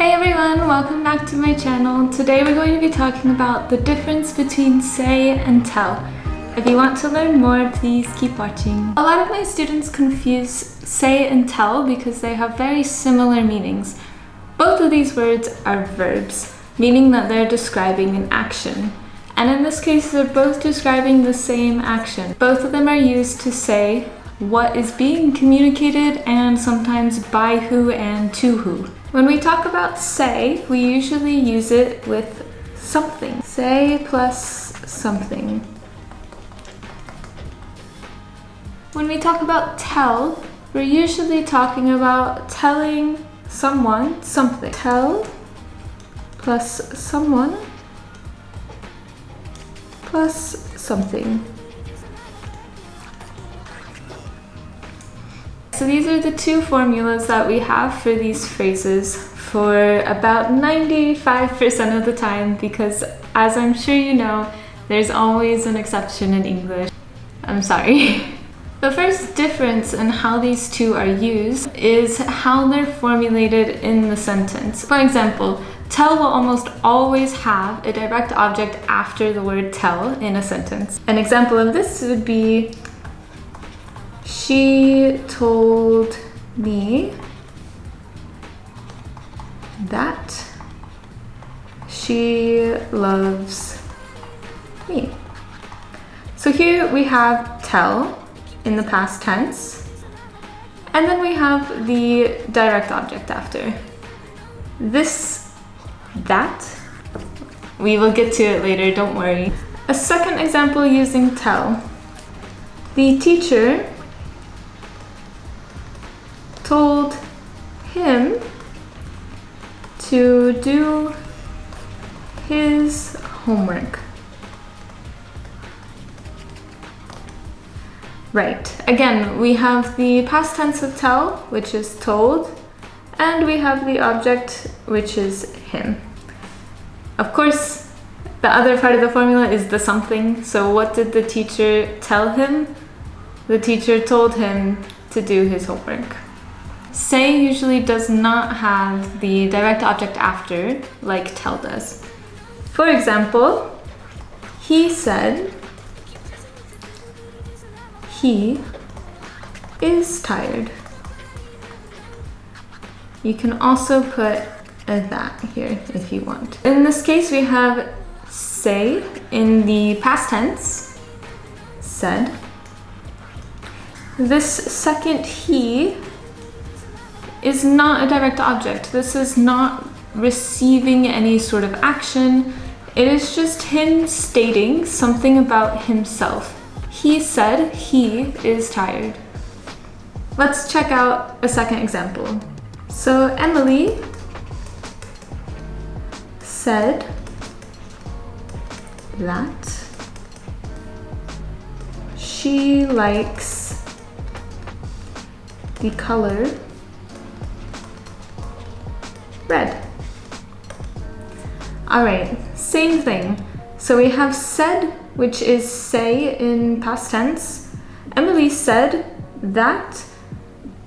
Hey everyone, welcome back to my channel. Today we're going to be talking about the difference between say and tell. If you want to learn more, please keep watching. A lot of my students confuse say and tell because they have very similar meanings. Both of these words are verbs, meaning that they're describing an action. And in this case, they're both describing the same action. Both of them are used to say what is being communicated and sometimes by who and to who. When we talk about say, we usually use it with something. Say plus something. When we talk about tell, we're usually talking about telling someone something. Tell plus someone plus something. So these are the two formulas that we have for these phrases for about 95% of the time, because as I'm sure you know, there's always an exception in English. I'm sorry. The first difference in how these two are used is how they're formulated in the sentence. For example, tell will almost always have a direct object after the word tell in a sentence. An example of this would be, she told me that she loves me. So here we have tell in the past tense, and then we have the direct object after. That, we will get to it later, don't worry. A second example using tell. The teacher told him to do his homework. Right, again, we have the past tense of tell, which is told, and we have the object, which is him. Of course, the other part of the formula is the something. So what did the teacher tell him? The teacher told him to do his homework. Say usually does not have the direct object after, like tell does. For example, he said he is tired. You can also put a that here if you want. In this case, we have say in the past tense, said. This second he is not a direct object. This is not receiving any sort of action. It is just him stating something about himself. He said he is tired. Let's check out a second example. So Emily said that she likes the color red. Alright, same thing. So we have said, which is say in past tense. Emily said that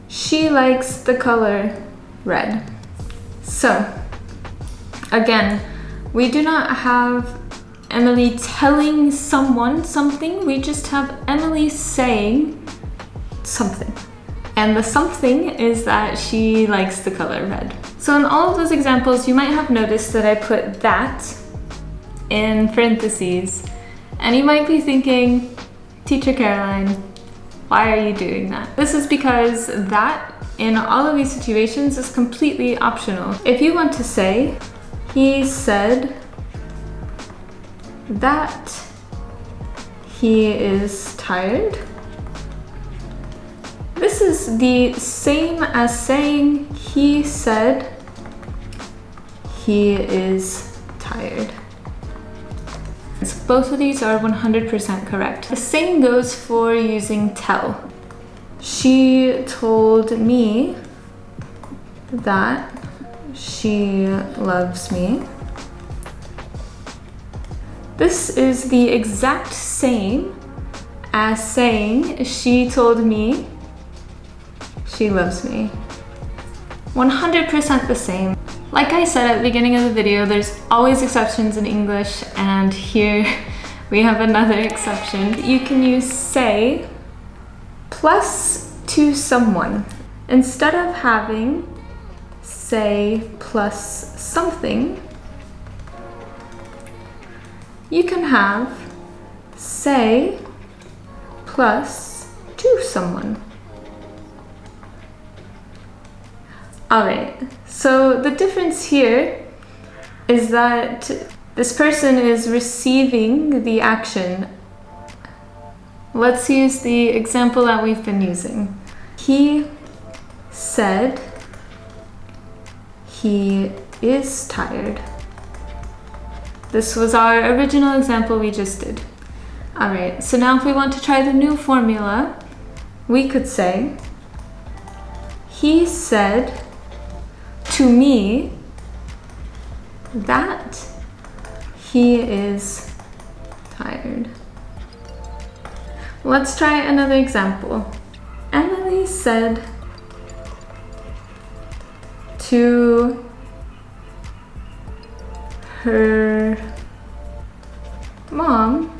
she likes the color red. So, again, we do not have Emily telling someone something, we just have Emily saying something. And the something is that she likes the color red. So in all of those examples, you might have noticed that I put that in parentheses. And you might be thinking, Teacher Caroline, why are you doing that? This is because that in all of these situations is completely optional. If you want to say, he said that he is tired, this is the same as saying he said he is tired. So both of these are 100% correct. The same goes for using tell. She told me that she loves me. This is the exact same as saying she told me she loves me. 100% the same. Like I said at the beginning of the video, there's always exceptions in English, and here we have another exception. You can use say plus to someone. Instead of having say plus something, you can have say plus to someone. Alright, so the difference here is that this person is receiving the action. Let's use the example that we've been using. He said he is tired. This was our original example we just did. Alright, so now if we want to try the new formula, we could say, he said to me that he is tired. Let's try another example. Emily said to her mom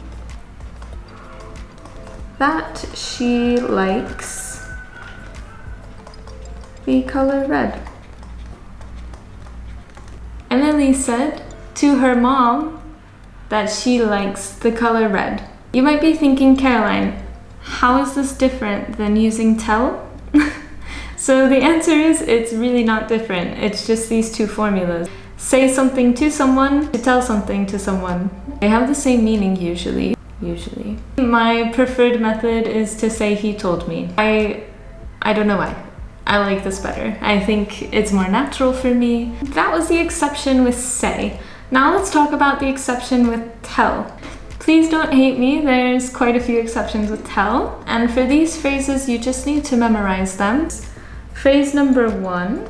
that she likes the color red. Emily said to her mom that she likes the color red. You might be thinking, Caroline, how is this different than using tell? So the answer is it's really not different. It's just these two formulas. Say something to someone, to tell something to someone. They have the same meaning usually. My preferred method is to say he told me. I don't know why. I like this better. I think it's more natural for me. That was the exception with say. Now let's talk about the exception with tell. Please don't hate me, there's quite a few exceptions with tell. And for these phrases, you just need to memorize them. Phrase number 1,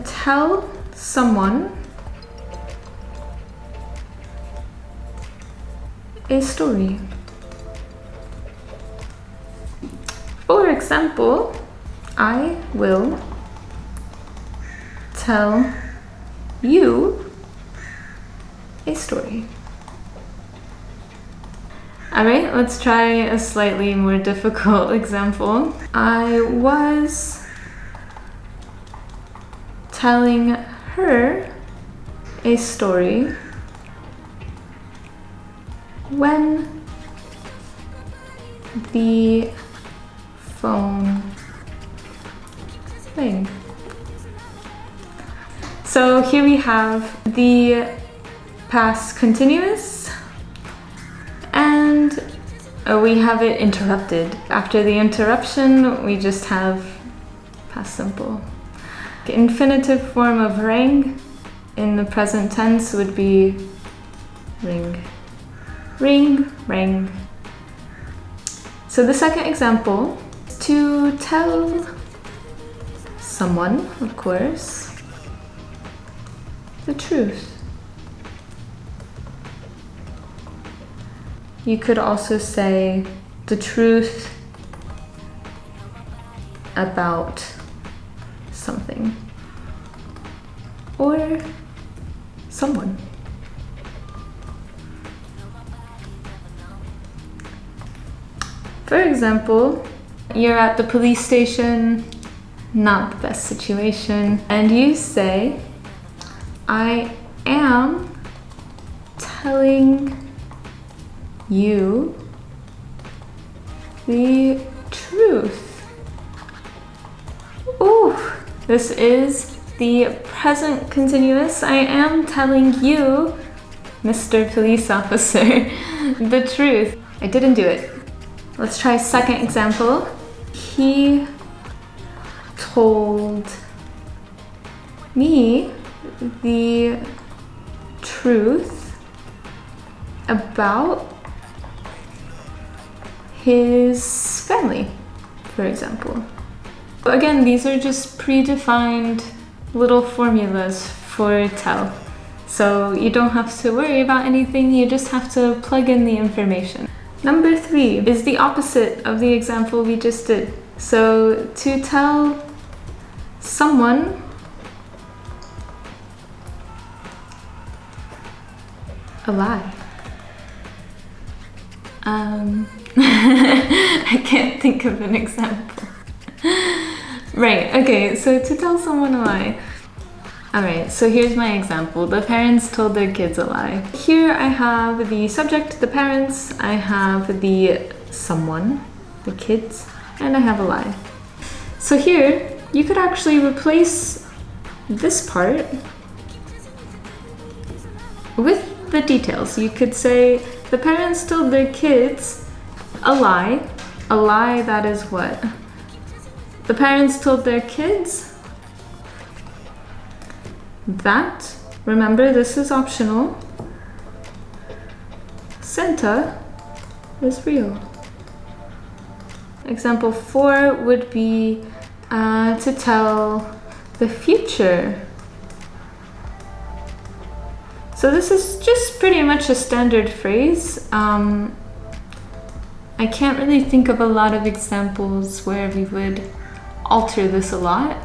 tell someone a story. For example, I will tell you a story. Alright, let's try a slightly more difficult example. I was telling her a story when the phone rang. So here we have the past continuous, and we have it interrupted. After the interruption, we just have past simple. The infinitive form of rang in the present tense would be ring. Ring, rang. So the second example, to tell someone, of course, the truth. You could also say the truth about something or someone. For example, you're at the police station, not the best situation, and you say, I am telling you the truth. Ooh, this is the present continuous. I am telling you, Mr. Police Officer, the truth. I didn't do it. Let's try second example. He told me the truth about his family, for example. Again, these are just predefined little formulas for tell. So you don't have to worry about anything, you just have to plug in the information. Number 3 is the opposite of the example we just did. So to tell someone A lie. I can't think of an example. Right, okay, so to tell someone a lie. Alright, so here's my example. The parents told their kids a lie. Here I have the subject, the parents, I have the someone, the kids, and I have a lie. So here, you could actually replace this part with the details. You could say, the parents told their kids a lie. A lie that is what? The parents told their kids that, remember this is optional, Santa is real. Example 4 would be to tell the future. So this is just pretty much a standard phrase. I can't really think of a lot of examples where we would alter this a lot.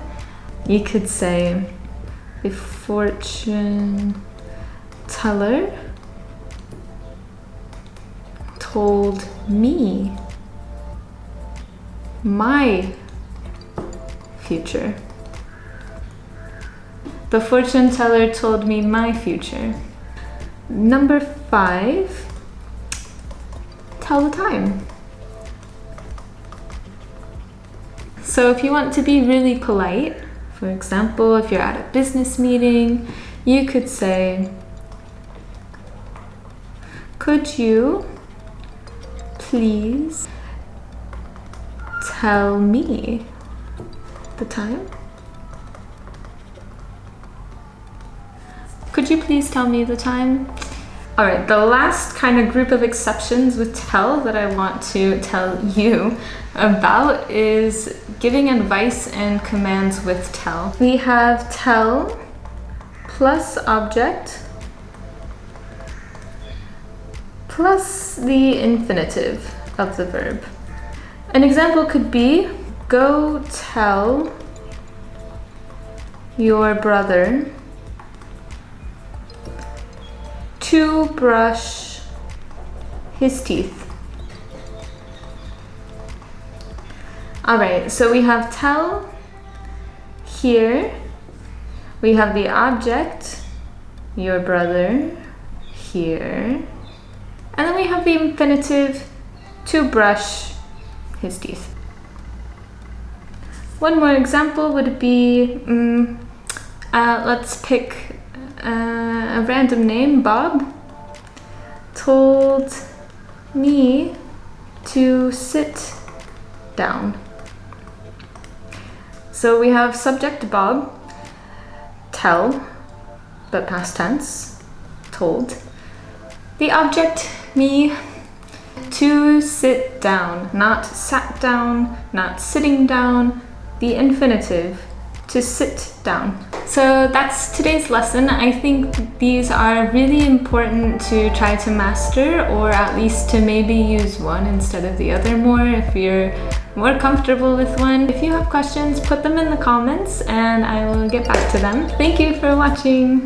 You could say, the fortune teller told me my future. The fortune teller told me my future. Number 5, tell the time. So if you want to be really polite, for example, if you're at a business meeting, you could say, could you please tell me the time? Could you please tell me the time? All right, the last kind of group of exceptions with tell that I want to tell you about is giving advice and commands with tell. We have tell plus object plus the infinitive of the verb. An example could be, go tell your brother to brush his teeth. All right, so we have tell here. We have the object, your brother, here. And then we have the infinitive, to brush his teeth. One more example would be, let's pick a random name, Bob, told me to sit down. So we have subject Bob, tell, but past tense, told. The object me, to sit down, not sat down, not sitting down. The infinitive, to sit down. So that's today's lesson. I think these are really important to try to master, or at least to maybe use one instead of the other more if you're more comfortable with one. If you have questions, put them in the comments and I will get back to them. Thank you for watching.